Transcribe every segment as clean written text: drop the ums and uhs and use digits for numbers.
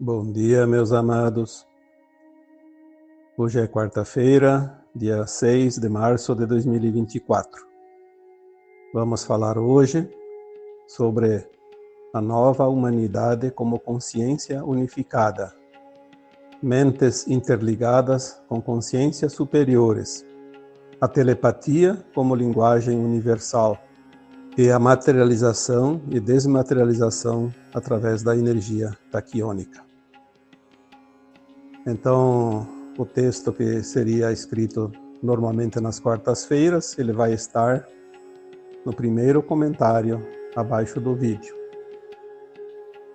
Bom dia, meus amados. Hoje é quarta-feira, dia 6 de março de 2024. Vamos falar hoje sobre a nova humanidade como consciência unificada, mentes interligadas com consciências superiores, a telepatia como linguagem universal e a materialização e desmaterialização através da energia taquiônica. Então, o texto que seria escrito normalmente nas quartas-feiras, ele vai estar no primeiro comentário abaixo do vídeo.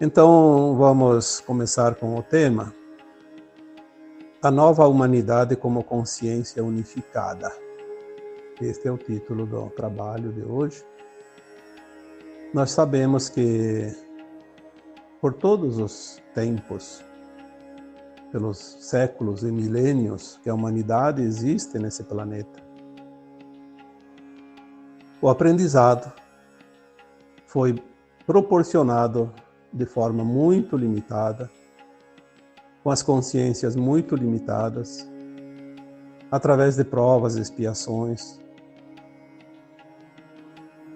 Então, vamos começar com o tema: a nova humanidade como consciência unificada. Este é o título do trabalho de hoje. Nós sabemos que, por todos os tempos, pelos séculos e milênios que a humanidade existe nesse planeta, o aprendizado foi proporcionado de forma muito limitada, com as consciências muito limitadas, através de provas e expiações,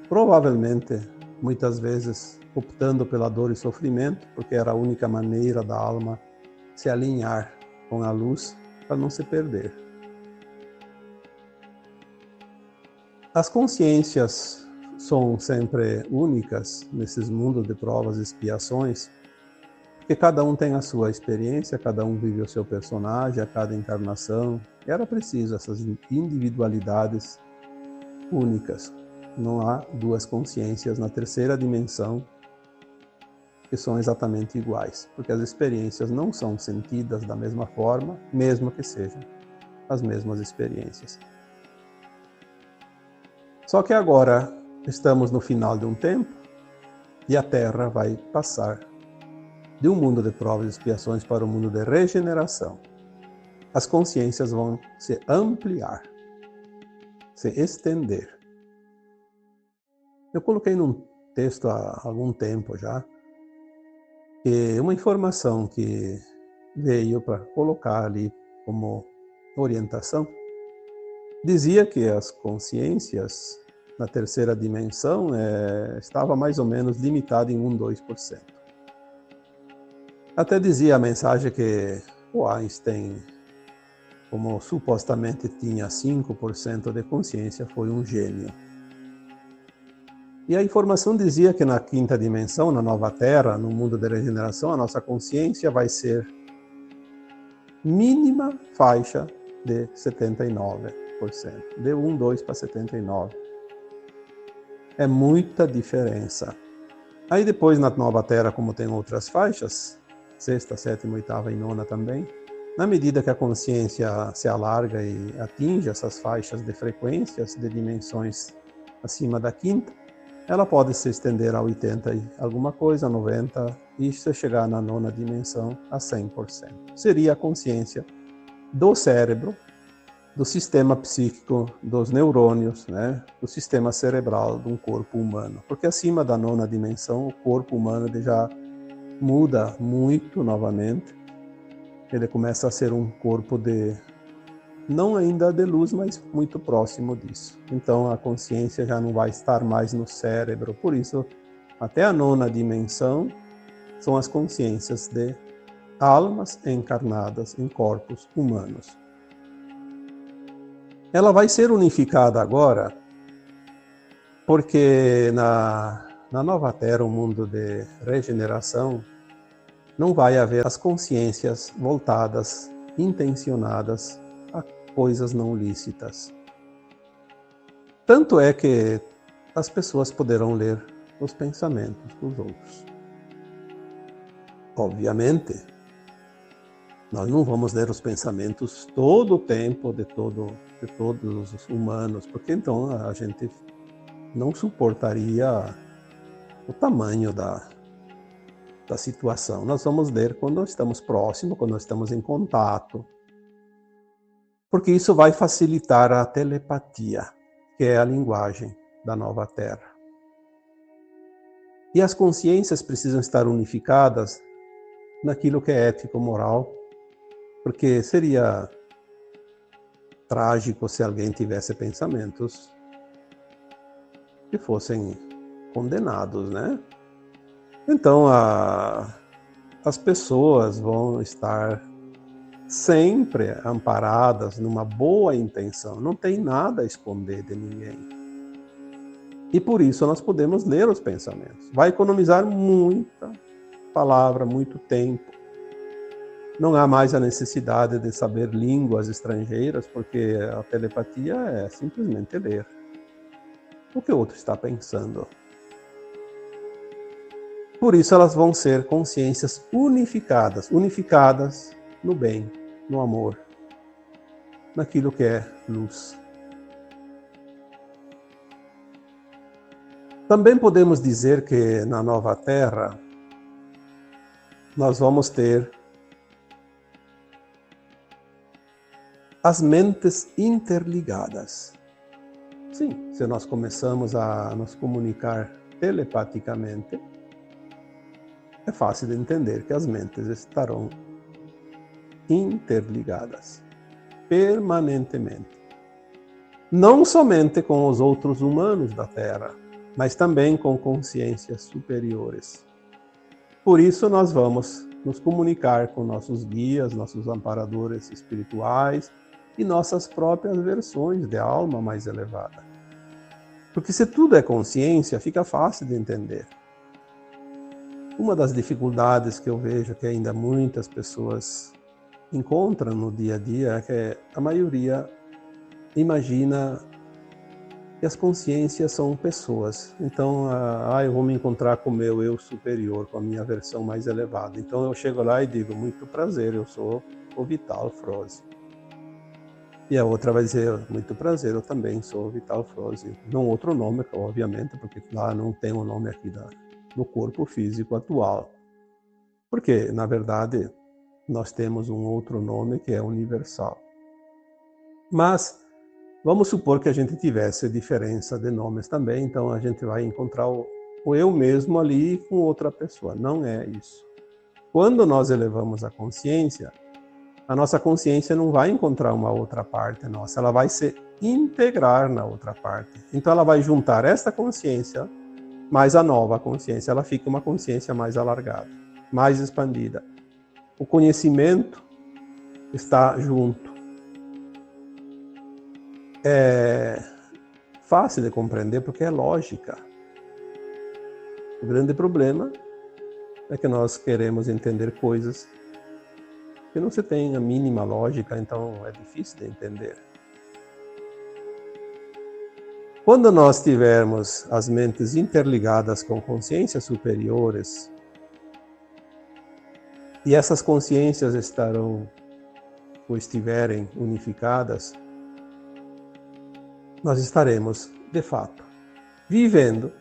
provavelmente, muitas vezes, optando pela dor e sofrimento, porque era a única maneira da alma se alinhar com a luz para não se perder. As consciências são sempre únicas nesses mundos de provas e expiações, porque cada um tem a sua experiência, cada um vive o seu personagem, a cada encarnação. Era preciso essas individualidades únicas. Não há duas consciências na terceira dimensão que são exatamente iguais, porque as experiências não são sentidas da mesma forma, mesmo que sejam as mesmas experiências. Só que agora estamos no final de um tempo e a Terra vai passar de um mundo de provas e expiações para um mundo de regeneração. As consciências vão se ampliar, se estender. Eu coloquei num texto há algum tempo já, e uma informação que veio para colocar ali como orientação, dizia que as consciências na terceira dimensão estava mais ou menos limitada em 1-2%. Até dizia a mensagem que o Einstein, como supostamente tinha 5% de consciência, foi um gênio. E a informação dizia que na quinta dimensão, na nova Terra, no mundo da regeneração, a nossa consciência vai ser mínima faixa de 79%, de 1-2 para 79%. É muita diferença. Aí depois na nova Terra, como tem outras faixas, sexta, sétima, oitava e nona também, na medida que a consciência se alarga e atinge essas faixas de frequências, de dimensões acima da quinta, ela pode se estender a 80 e alguma coisa, 90, e se chegar na nona dimensão a 100%. Seria a consciência do cérebro, do sistema psíquico, dos neurônios, do sistema cerebral de um corpo humano. Porque acima da nona dimensão, o corpo humano já muda muito novamente. Ele começa a ser um corpo não ainda de luz, mas muito próximo disso. Então a consciência já não vai estar mais no cérebro. Por isso, até a nona dimensão são as consciências de almas encarnadas em corpos humanos. Ela vai ser unificada agora, porque na nova Terra, o mundo de regeneração, não vai haver as consciências voltadas, intencionadas a coisas não lícitas. Tanto é que as pessoas poderão ler os pensamentos dos outros. Obviamente, nós não vamos ler os pensamentos todo o tempo de todos os humanos, porque então a gente não suportaria o tamanho da situação. Nós vamos ler quando estamos próximos, quando estamos em contato, porque isso vai facilitar a telepatia, que é a linguagem da nova Terra. E as consciências precisam estar unificadas naquilo que é ético-moral, porque seria trágico se alguém tivesse pensamentos que fossem condenados, né? Então, as pessoas vão estar sempre amparadas numa boa intenção, não tem nada a esconder de ninguém. E por isso nós podemos ler os pensamentos. Vai economizar muita palavra, muito tempo. Não há mais a necessidade de saber línguas estrangeiras, porque a telepatia é simplesmente ler o que o outro está pensando. Por isso elas vão ser consciências unificadas no bem, no amor, naquilo que é luz. Também podemos dizer que na Nova Terra nós vamos ter as mentes interligadas. Sim, se nós começamos a nos comunicar telepaticamente, é fácil de entender que as mentes estarão interligadas permanentemente. Não somente com os outros humanos da Terra, mas também com consciências superiores. Por isso nós vamos nos comunicar com nossos guias, nossos amparadores espirituais e nossas próprias versões de alma mais elevada. Porque se tudo é consciência, fica fácil de entender. Uma das dificuldades que eu vejo que ainda muitas pessoas encontram no dia a dia é que a maioria imagina que as consciências são pessoas. Então, eu vou me encontrar com o meu eu superior, com a minha versão mais elevada. Então eu chego lá e digo, muito prazer, eu sou o Vital Froze. E a outra vai dizer, muito prazer, eu também sou o Vital Froze. Não outro nome, obviamente, porque lá não tem o nome aqui no corpo físico atual. Porque, na verdade, nós temos um outro nome que é universal. Mas vamos supor que a gente tivesse diferença de nomes também, então a gente vai encontrar o eu mesmo ali com outra pessoa. Não é isso. Quando nós elevamos a consciência, a nossa consciência não vai encontrar uma outra parte nossa, ela vai se integrar na outra parte. Então ela vai juntar esta consciência mais a nova consciência, ela fica uma consciência mais alargada, mais expandida. O conhecimento está junto. É fácil de compreender porque é lógica. O grande problema é que nós queremos entender coisas que não se tem a mínima lógica, então é difícil de entender. Quando nós tivermos as mentes interligadas com consciências superiores, e essas consciências estarão ou estiverem unificadas, nós estaremos, de fato, vivendo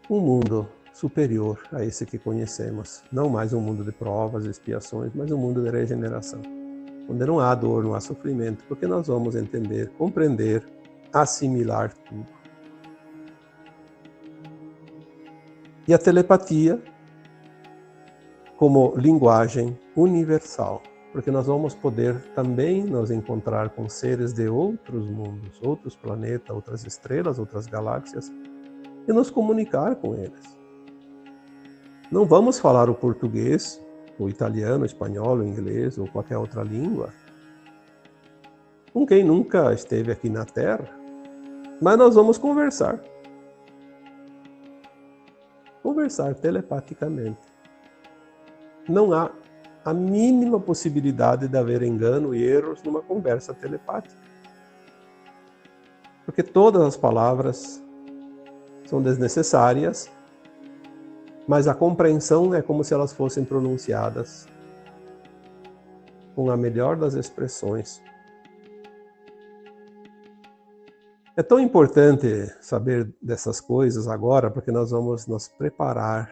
um mundo superior a esse que conhecemos. Não mais um mundo de provas, expiações, mas um mundo de regeneração. Onde não há dor, não há sofrimento, porque nós vamos entender, compreender, assimilar tudo. E a telepatia como linguagem universal, porque nós vamos poder também nos encontrar com seres de outros mundos, outros planetas, outras estrelas, outras galáxias, e nos comunicar com eles. Não vamos falar o português, o italiano, o espanhol, o inglês ou qualquer outra língua com quem nunca esteve aqui na Terra, mas nós vamos conversar. Conversar telepaticamente. Não há a mínima possibilidade de haver engano e erros numa conversa telepática. Porque todas as palavras são desnecessárias, mas a compreensão é como se elas fossem pronunciadas com a melhor das expressões. É tão importante saber dessas coisas agora, porque nós vamos nos preparar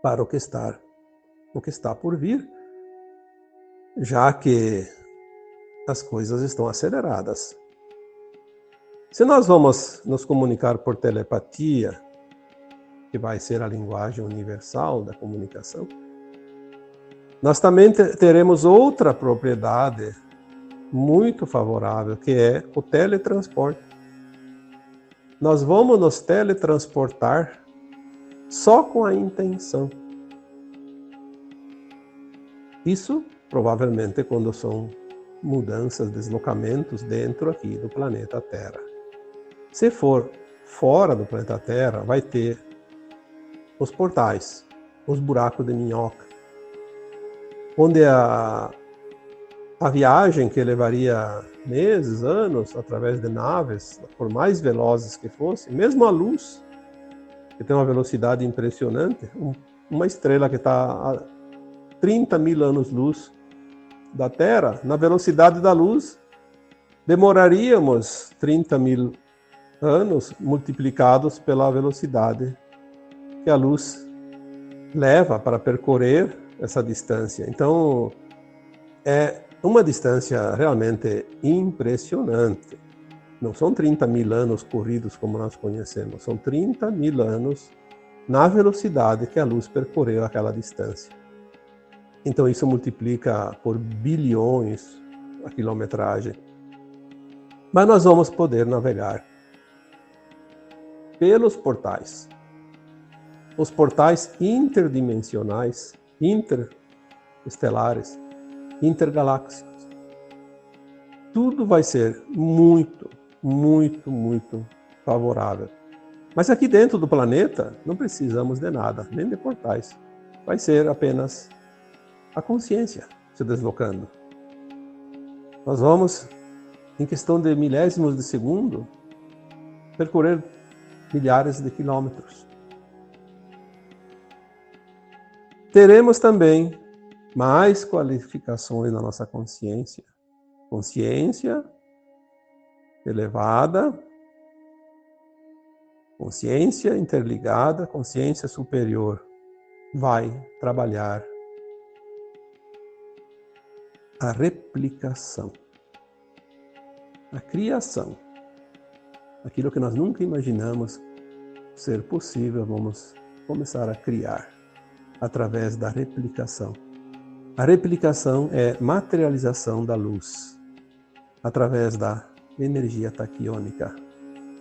para o que está por vir, já que as coisas estão aceleradas. Se nós vamos nos comunicar por telepatia, que vai ser a linguagem universal da comunicação, nós também teremos outra propriedade muito favorável, que é o teletransporte. Nós vamos nos teletransportar só com a intenção. Isso, provavelmente, quando são mudanças, deslocamentos dentro aqui do planeta Terra. Se for fora do planeta Terra, vai ter os portais, os buracos de minhoca, onde a viagem que levaria meses, anos, através de naves, por mais velozes que fossem, mesmo a luz, que tem uma velocidade impressionante, uma estrela que está a 30 mil anos-luz da Terra, na velocidade da luz, demoraríamos 30 mil anos multiplicados pela velocidade que a luz leva para percorrer essa distância. Então, é uma distância realmente impressionante. Não são 30 mil anos corridos como nós conhecemos, são 30 mil anos na velocidade que a luz percorreu aquela distância. Então isso multiplica por bilhões a quilometragem. Mas nós vamos poder navegar pelos portais. Os portais interdimensionais, interestelares, intergalácticos. Tudo vai ser muito, muito, muito favorável. Mas aqui dentro do planeta não precisamos de nada, nem de portais. Vai ser apenas a consciência se deslocando. Nós vamos, em questão de milésimos de segundo, percorrer milhares de quilômetros. Teremos também mais qualificações na nossa consciência. Consciência elevada, consciência interligada, consciência superior vai trabalhar a replicação, a criação. Aquilo que nós nunca imaginamos ser possível, vamos começar a criar através da replicação. A replicação é materialização da luz através da energia taquiônica.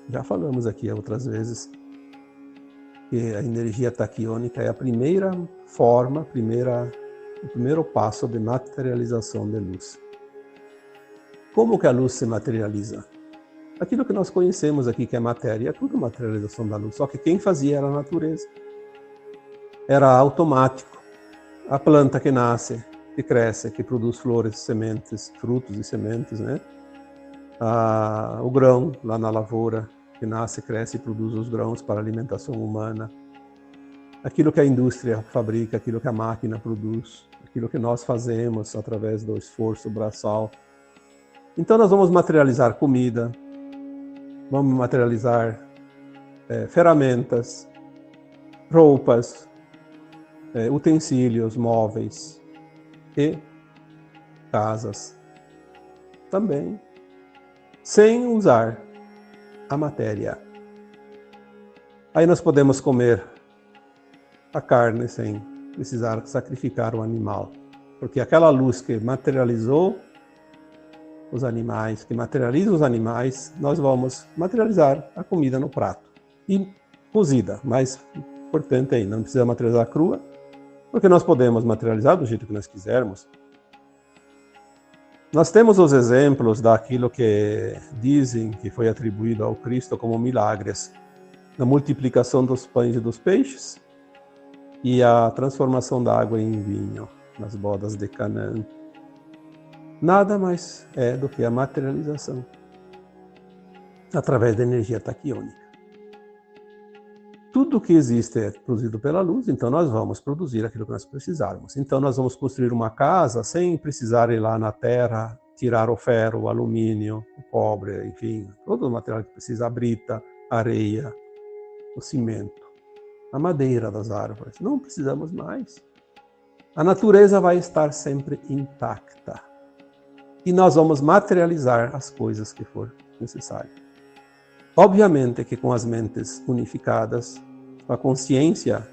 Já falamos aqui outras vezes que a energia taquiônica é a primeira forma, o primeiro passo de materialização de luz. Como que a luz se materializa? Aquilo que nós conhecemos aqui, que é matéria, é tudo materialização da luz, só que quem fazia era a natureza. Era automático. A planta que nasce, que cresce, que produz flores, sementes, frutos e sementes, né? O grão lá na lavoura, que nasce, cresce e produz os grãos para a alimentação humana. Aquilo que a indústria fabrica, aquilo que a máquina produz, aquilo que nós fazemos através do esforço braçal. Então nós vamos materializar comida, vamos materializar ferramentas, roupas, utensílios, móveis e casas também, sem usar a matéria. Aí nós podemos comer a carne sem precisar sacrificar o animal, porque aquela luz que materializou os animais, que materializa os animais, nós vamos materializar a comida no prato. E cozida, mais importante ainda, não precisa materializar crua, porque nós podemos materializar do jeito que nós quisermos. Nós temos os exemplos daquilo que dizem que foi atribuído ao Cristo como milagres, na multiplicação dos pães e dos peixes e a transformação da água em vinho nas bodas de Canaã. Nada mais é do que a materialização através da energia taquiônica. Tudo que existe é produzido pela luz, então nós vamos produzir aquilo que nós precisarmos. Então nós vamos construir uma casa sem precisar ir lá na terra, tirar o ferro, o alumínio, o cobre, enfim, todo o material que precisa, a brita, a areia, o cimento, a madeira das árvores. Não precisamos mais. A natureza vai estar sempre intacta. E nós vamos materializar as coisas que for necessário. Obviamente que com as mentes unificadas, a consciência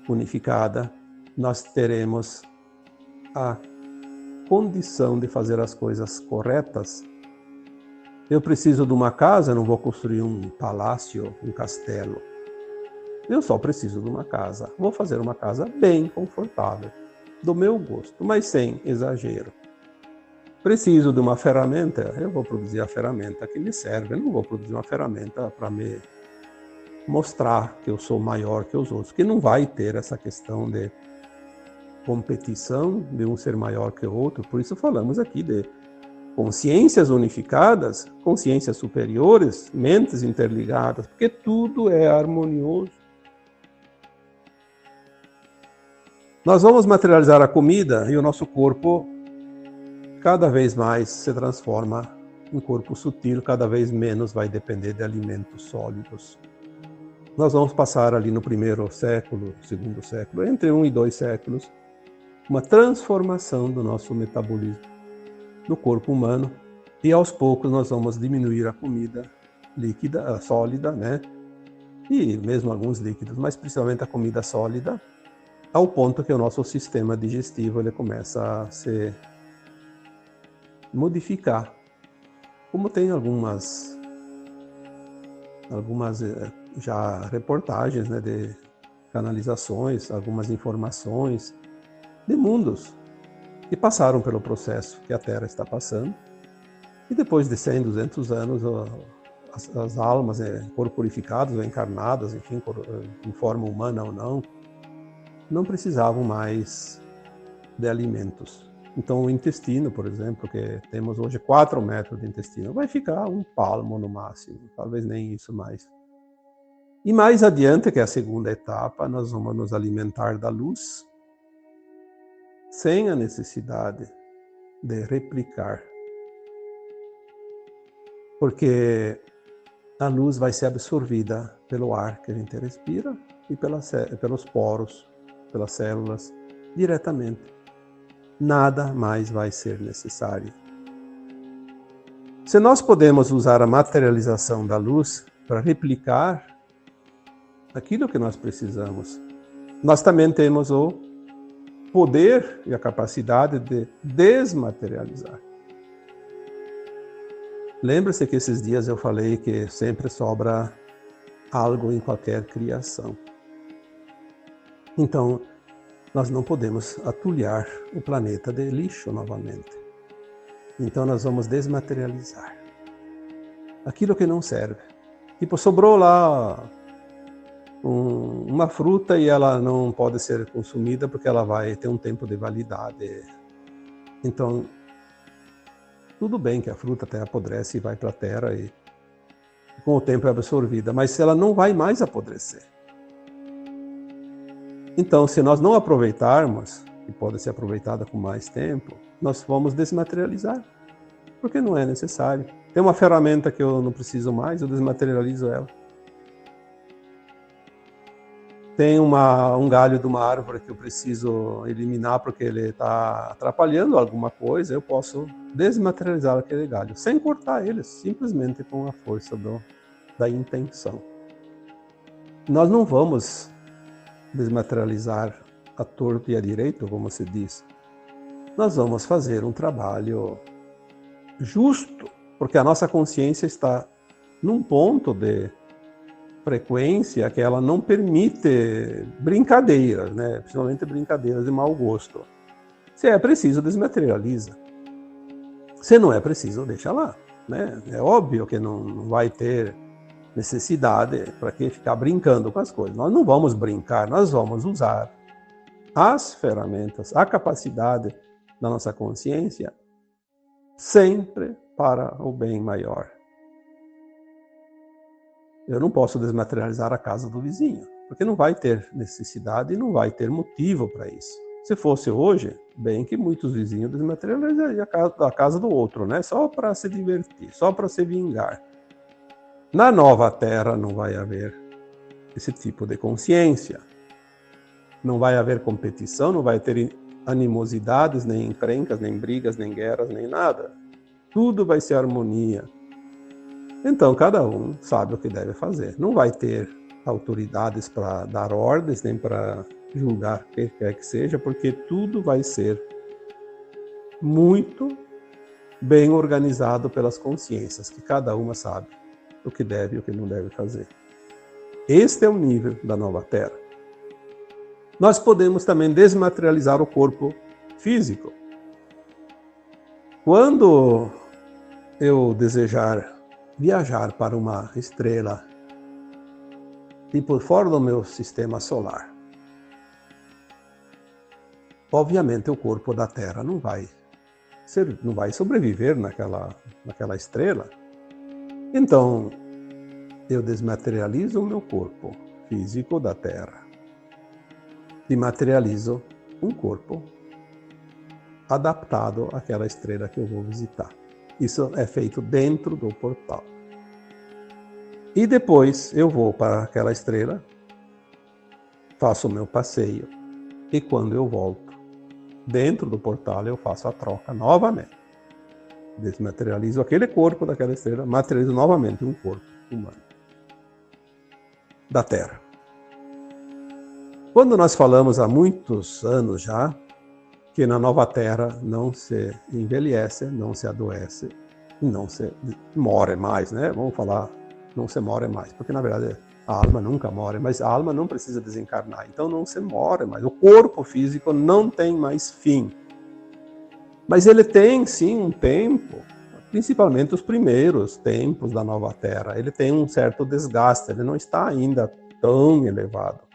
unificada, nós teremos a condição de fazer as coisas corretas. Eu preciso de uma casa, eu não vou construir um palácio, um castelo. Eu só preciso de uma casa. Vou fazer uma casa bem confortável, do meu gosto, mas sem exagero. Preciso de uma ferramenta, eu vou produzir a ferramenta que me serve. Eu não vou produzir uma ferramenta para me mostrar que eu sou maior que os outros, que não vai ter essa questão de competição, de um ser maior que o outro. Por isso falamos aqui de consciências unificadas, consciências superiores, mentes interligadas, porque tudo é harmonioso. Nós vamos materializar a comida e o nosso corpo cada vez mais se transforma em corpo sutil, cada vez menos vai depender de alimentos sólidos. Nós vamos passar ali no primeiro século, segundo século, entre 1 e 2 séculos, uma transformação do nosso metabolismo, do corpo humano, e aos poucos nós vamos diminuir a comida líquida, sólida, né? E mesmo alguns líquidos, mas principalmente a comida sólida, ao ponto que o nosso sistema digestivo ele começa a se modificar. Como tem algumas já reportagens, né, de canalizações, algumas informações de mundos que passaram pelo processo que a Terra está passando, e depois de 100, 200 anos, as almas corporificadas ou encarnadas, enfim, em forma humana ou não precisavam mais de alimentos. Então o intestino, por exemplo, que temos hoje 4 metros de intestino, vai ficar 1 palmo no máximo, talvez nem isso mais. E mais adiante, que é a segunda etapa, nós vamos nos alimentar da luz, sem a necessidade de replicar. Porque a luz vai ser absorvida pelo ar que a gente respira e pelos poros, pelas células, diretamente. Nada mais vai ser necessário. Se nós podemos usar a materialização da luz para replicar aquilo que nós precisamos, nós também temos o poder e a capacidade de desmaterializar. Lembre-se que esses dias eu falei que sempre sobra algo em qualquer criação. Então, nós não podemos atulhar o planeta de lixo novamente. Então, nós vamos desmaterializar aquilo que não serve. Tipo, sobrou lá uma fruta e ela não pode ser consumida porque ela vai ter um tempo de validade. Então, tudo bem que a fruta até apodrece e vai para a terra e com o tempo é absorvida, mas ela não vai mais apodrecer. Então, se nós não aproveitarmos, e pode ser aproveitada com mais tempo, nós vamos desmaterializar, porque não é necessário. Tem uma ferramenta que eu não preciso mais, eu desmaterializo ela. Tem um galho de uma árvore que eu preciso eliminar porque ele está atrapalhando alguma coisa, eu posso desmaterializar aquele galho, sem cortar ele, simplesmente com a força da intenção. Nós não vamos desmaterializar a torto e a direito, como se diz. Nós vamos fazer um trabalho justo, porque a nossa consciência está num ponto de frequência que ela não permite brincadeiras, né? Principalmente brincadeiras de mau gosto. Se é preciso, desmaterializa. Se não é preciso, deixa lá, né? É óbvio que não vai ter necessidade para que ficar brincando com as coisas. Nós não vamos brincar, nós vamos usar as ferramentas, a capacidade da nossa consciência sempre para o bem maior. Eu não posso desmaterializar a casa do vizinho, porque não vai ter necessidade e não vai ter motivo para isso. Se fosse hoje, bem que muitos vizinhos desmaterializariam a casa do outro, né? Só para se divertir, só para se vingar. Na nova terra não vai haver esse tipo de consciência. Não vai haver competição, não vai ter animosidades, nem encrencas, nem brigas, nem guerras, nem nada. Tudo vai ser harmonia. Então, cada um sabe o que deve fazer. Não vai ter autoridades para dar ordens, nem para julgar o que quer que seja, porque tudo vai ser muito bem organizado pelas consciências, que cada uma sabe o que deve e o que não deve fazer. Este é o nível da nova Terra. Nós podemos também desmaterializar o corpo físico. Quando eu desejar viajar para uma estrela tipo fora do meu sistema solar, obviamente o corpo da Terra não vai sobreviver naquela estrela. Então, eu desmaterializo o meu corpo físico da Terra e materializo um corpo adaptado àquela estrela que eu vou visitar. Isso é feito dentro do portal. E depois eu vou para aquela estrela, faço o meu passeio, e quando eu volto dentro do portal, eu faço a troca novamente. Desmaterializo aquele corpo daquela estrela, materializo novamente um corpo humano da Terra. Quando nós falamos há muitos anos já, que na nova Terra não se envelhece, não se adoece, não se morre mais, né? Vamos falar, não se morre mais, porque na verdade a alma nunca morre, mas a alma não precisa desencarnar, então não se morre mais. O corpo físico não tem mais fim. Mas ele tem sim um tempo, principalmente os primeiros tempos da nova Terra, ele tem um certo desgaste, ele não está ainda tão elevado.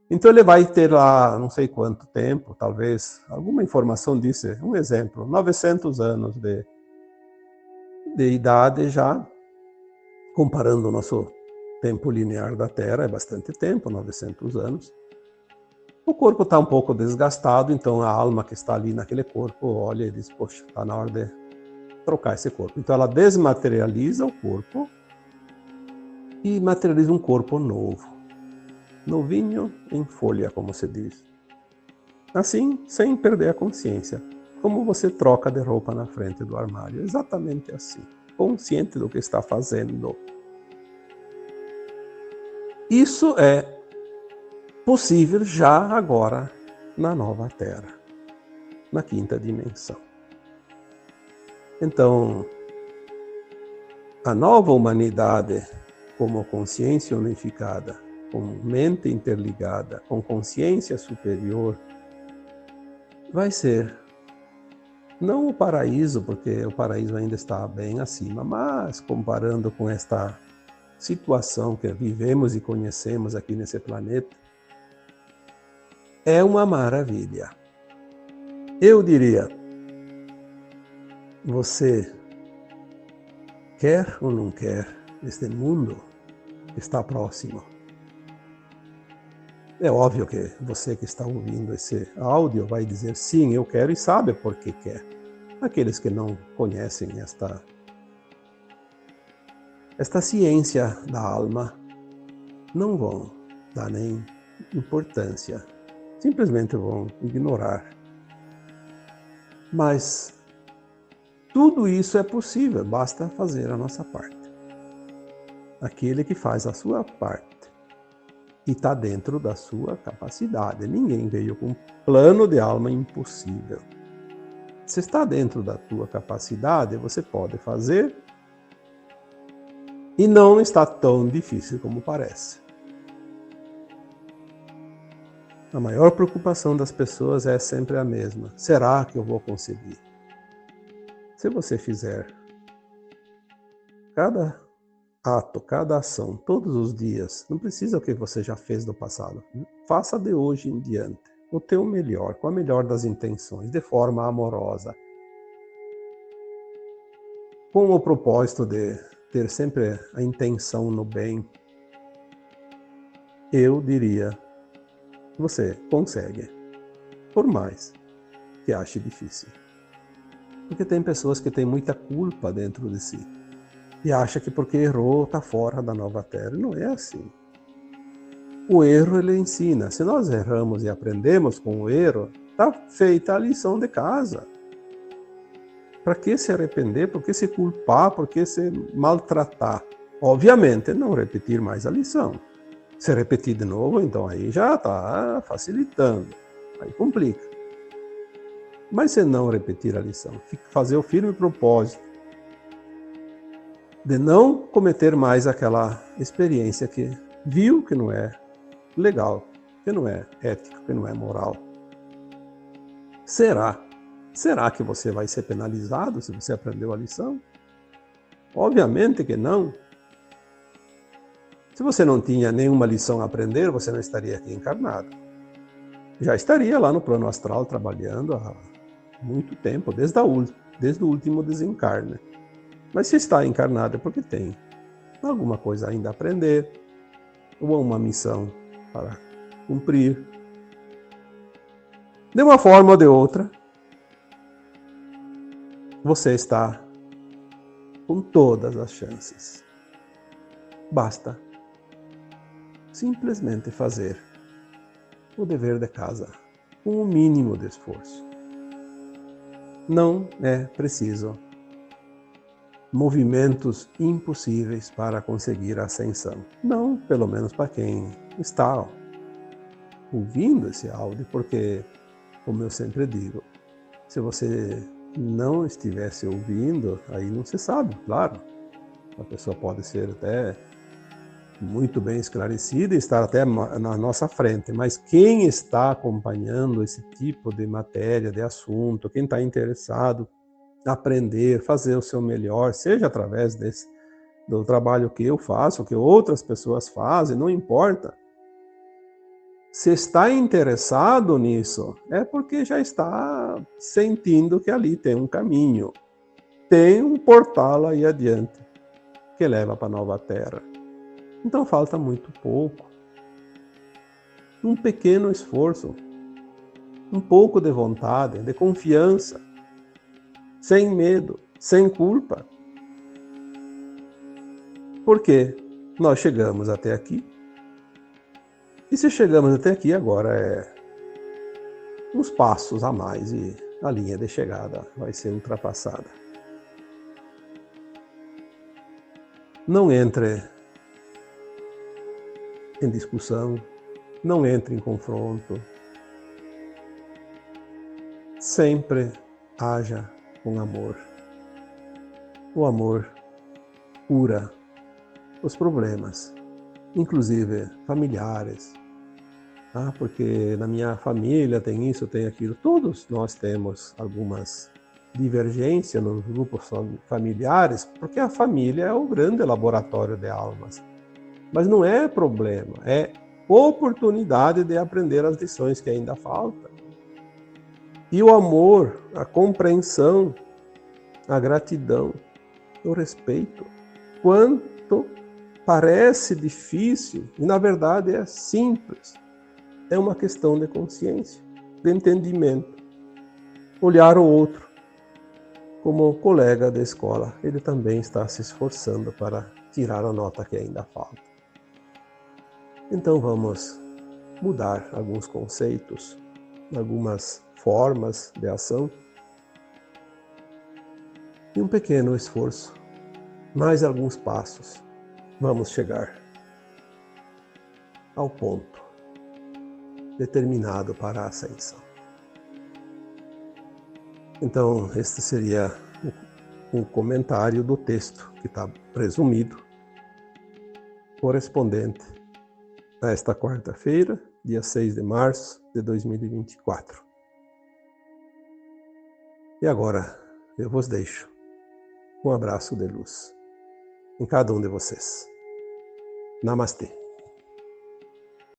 Então ele vai ter lá, não sei quanto tempo, talvez, alguma informação disso, um exemplo, 900 anos de idade já, comparando o nosso tempo linear da Terra, é bastante tempo, 900 anos. O corpo está um pouco desgastado, então a alma que está ali naquele corpo olha e diz, poxa, está na hora de trocar esse corpo. Então ela desmaterializa o corpo e materializa um corpo novo. Novinho em folha, como se diz. Assim, sem perder a consciência. Como você troca de roupa na frente do armário. Exatamente assim. Consciente do que está fazendo. Isso é possível já agora na nova Terra, na quinta dimensão. Então, a nova humanidade, como consciência unificada, com mente interligada, com consciência superior, vai ser não o paraíso, porque o paraíso ainda está bem acima, mas comparando com esta situação que vivemos e conhecemos aqui nesse planeta, é uma maravilha. Eu diria, você quer ou não quer, este mundo está próximo. É óbvio que você que está ouvindo esse áudio vai dizer sim, eu quero e sabe por que quer. Aqueles que não conhecem esta ciência da alma não vão dar nem importância, simplesmente vão ignorar. Mas tudo isso é possível, basta fazer a nossa parte. Aquele que faz a sua parte e está dentro da sua capacidade. Ninguém veio com um plano de alma impossível. Se está dentro da tua capacidade, você pode fazer e não está tão difícil como parece. A maior preocupação das pessoas é sempre a mesma. Será que eu vou conseguir? Se você fizer cada ato, cada ação, todos os dias, não precisa o que você já fez no passado. Faça de hoje em diante o teu melhor, com a melhor das intenções, de forma amorosa, com o propósito de ter sempre a intenção no bem. Eu diria, você consegue, por mais que ache difícil. Porque tem pessoas que têm muita culpa dentro de si e acha que porque errou está fora da nova Terra. Não é assim. O erro ele ensina. Se nós erramos e aprendemos com o erro, está feita a lição de casa. Para que se arrepender? Por que se culpar? Por que se maltratar? Obviamente, não repetir mais a lição. Se repetir de novo, então aí já está facilitando, aí complica. Mas se não repetir a lição, fazer o firme propósito de não cometer mais aquela experiência que viu que não é legal, que não é ético, que não é moral. Será que você vai ser penalizado se você aprendeu a lição? Obviamente que não. Se você não tinha nenhuma lição a aprender, você não estaria aqui encarnado. Já estaria lá no plano astral trabalhando há muito tempo, desde o último desencarne. Mas se está encarnado é porque tem alguma coisa ainda a aprender, ou uma missão para cumprir. De uma forma ou de outra, você está com todas as chances. Basta simplesmente fazer o dever de casa com o mínimo de esforço. Não é preciso movimentos impossíveis para conseguir a ascensão. Não, pelo menos para quem está ouvindo esse áudio, porque, como eu sempre digo, se você não estivesse ouvindo, aí não se sabe, claro. A pessoa pode ser até muito bem esclarecida e estar até na nossa frente, mas quem está acompanhando esse tipo de matéria, de assunto, quem está interessado em aprender, fazer o seu melhor, seja através do trabalho que eu faço, que outras pessoas fazem, não importa. Se está interessado nisso, é porque já está sentindo que ali tem um caminho, tem um portal aí adiante que leva para a nova terra. Então falta muito pouco. Um pequeno esforço, um pouco de vontade, de confiança, sem medo, sem culpa. Porque nós chegamos até aqui. E se chegamos até aqui, agora é uns passos a mais e a linha de chegada vai ser ultrapassada. Não entre em discussão, não entre em confronto. Sempre haja com amor. O amor cura os problemas, inclusive familiares. Porque na minha família tem isso, tem aquilo. Todos nós temos algumas divergências nos grupos familiares, porque a família é o grande laboratório de almas. Mas não é problema, é oportunidade de aprender as lições que ainda faltam. E o amor, a compreensão, a gratidão, o respeito. Quanto parece difícil, e na verdade é simples. É uma questão de consciência, de entendimento. Olhar o outro como colega da escola. Ele também está se esforçando para tirar a nota que ainda falta. Então vamos mudar alguns conceitos, algumas formas de ação. E um pequeno esforço, mais alguns passos, vamos chegar ao ponto determinado para a ascensão. Então, este seria o comentário do texto que está presumido, correspondente a esta quarta-feira, dia 6 de março de 2024. E agora, eu vos deixo um abraço de luz em cada um de vocês. Namastê.